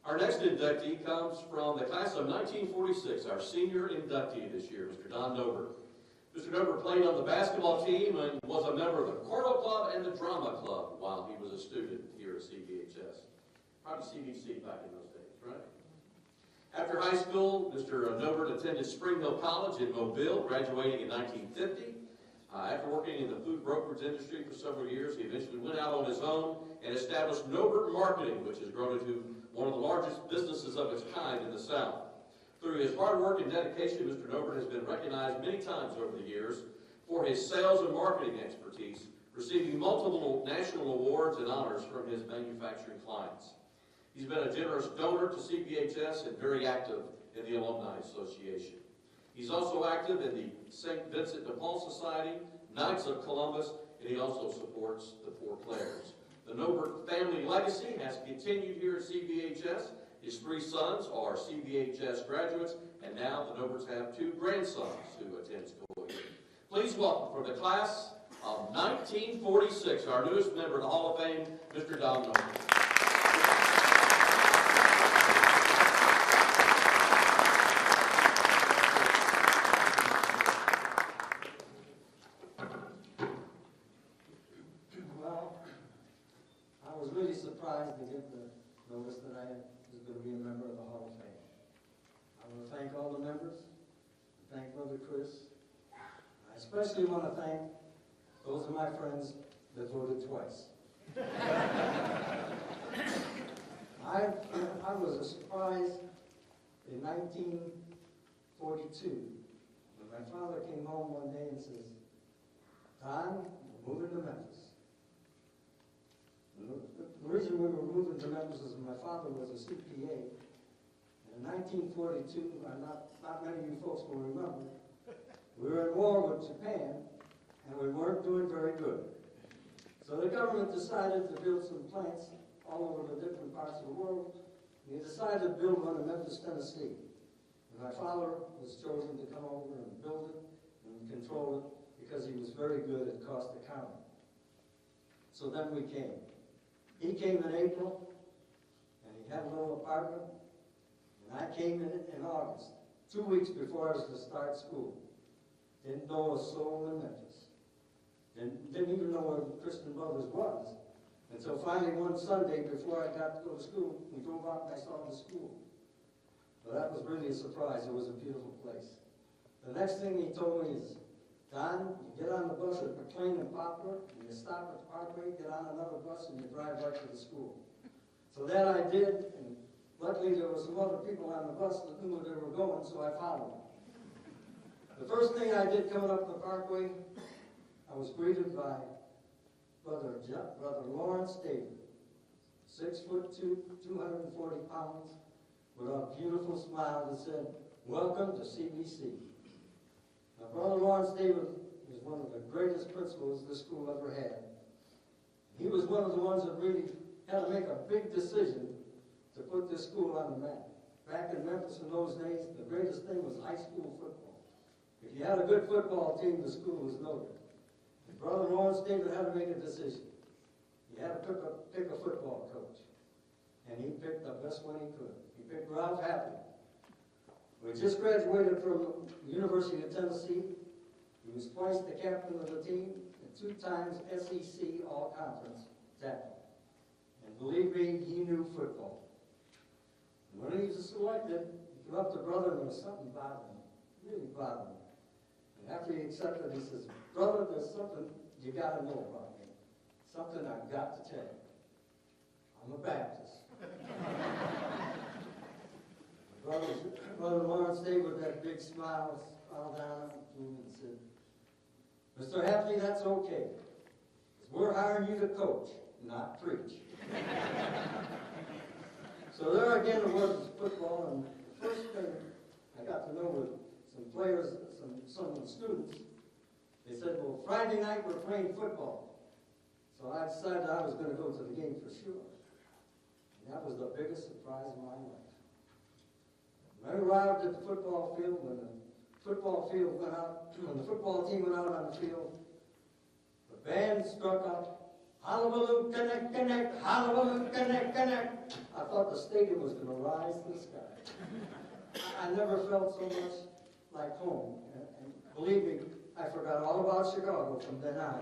Our next inductee comes from the class of 1946, our senior inductee this year, Mr. Don Nobert. Mr. Nobert played on the basketball team and was a member of the Choral Club and the Drama Club while he was a student here at CBHS. Probably CBC back in those days, right? After high school, Mr. Nobert attended Spring Hill College in Mobile, graduating in 1950. After working in the food brokerage industry for several years, he eventually went out on his own and established Nobert Marketing, which has grown into one of the largest businesses of its kind in the South. Through his hard work and dedication, Mr. Nobert has been recognized many times over the years for his sales and marketing expertise, receiving multiple national awards and honors from his manufacturing clients. He's been a generous donor to CBHS and very active in the Alumni Association. He's also active in the St. Vincent de Paul Society, Knights of Columbus, and he also supports the Four Clares. The Nobert family legacy has continued here at CBHS. His three sons are CBHS graduates, and now the Noberts have two grandsons who attend school here. Please welcome from the class of 1946, our newest member of the Hall of Fame, Mr. Don Nobert. Surprised to get the notice that I was going to be a member of the Hall of Fame. I want to thank all the members, thank Brother Chris. I especially want to thank those of my friends that voted twice. I was surprised in 1942 when my father came home one day and says, "Don, we're moving to Memphis." The reason we were moving to Memphis is my father was a CPA. In 1942, not many of you folks will remember, we were at war with Japan, and we weren't doing very good. So the government decided to build some plants all over the different parts of the world, and they decided to build one in Memphis, Tennessee. And my father was chosen to come over and build it and control it because he was very good at cost accounting. So then we came. He came in April, and he had a little apartment, and I came in August, 2 weeks before I was to start school. Didn't know a soul in Memphis. Didn't even know where Christian Brothers was. Until finally one Sunday before I got to go to school, we drove out and I saw the school. But that was really a surprise. It was a beautiful place. The next thing he told me is, "Don, you get on the bus at McLean and Poplar, and you stop at the Parkway, get on another bus, and you drive right to the school." So that I did, and luckily there were some other people on the bus that knew where they were going, so I followed them. The first thing I did coming up the Parkway, I was greeted by Brother Lawrence David, 6'2", 240 pounds, with a beautiful smile that said, "Welcome to CBC." Now, Brother Lawrence David was one of the greatest principals this school ever had. He was one of the ones that really had to make a big decision to put this school on the map. Back in Memphis in those days, the greatest thing was high school football. If you had a good football team, the school was noted. And Brother Lawrence David had to make a decision. He had to pick a football coach. And he picked the best one he could. He picked Ralph Happy. We just graduated from the University of Tennessee. He was twice the captain of the team and 2 times SEC All-Conference tackle. And believe me, he knew football. And when he was selected, he came up to Brother and there was something bothering him, really bothering him. And after he accepted, he says, "Brother, there's something you got to know about me. Something I've got to tell you. I'm a Baptist." Brother Lawrence David with that big smile down to him and said, "Mr. Hapley, that's okay. We're hiring you to coach, not preach." So there again it was football, and the first thing I got to know with some players, some of the students, they said, "Well, Friday night we're playing football." So I decided I was going to go to the game for sure. And that was the biggest surprise of my life. When I arrived at the football field, when the football team went out on the field, the band struck up, "Hullabaloo, connect, connect, hullabaloo, connect, connect." I thought the stadium was going to rise to the sky. I never felt so much like home. And believe me, I forgot all about Chicago from then on.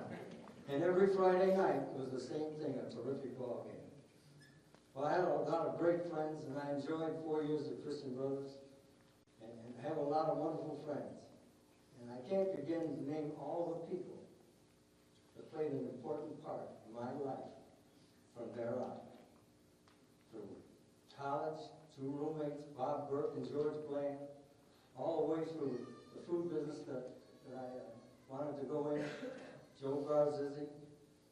And every Friday night was the same thing, a terrific ball game. Well, I had a lot of great friends, and I enjoyed 4 years at Christian Brothers, and have a lot of wonderful friends. And I can't begin to name all the people that played an important part in my life from there on. Through college, 2 roommates, Bob Burke and George Bland, all the way through the food business that I wanted to go in, Joe Garzizzi,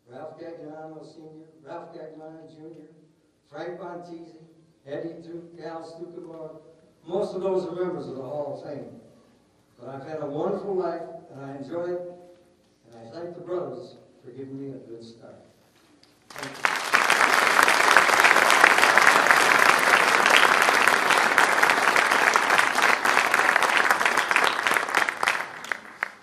Ralph Gagliano Sr., Ralph Gagliano Jr., Frank Bontesi, Eddie Duke, Al Stukenborg. Most of those are members of the Hall of Fame. But I've had a wonderful life, and I enjoy it, and I thank the brothers for giving me a good start. Thank you.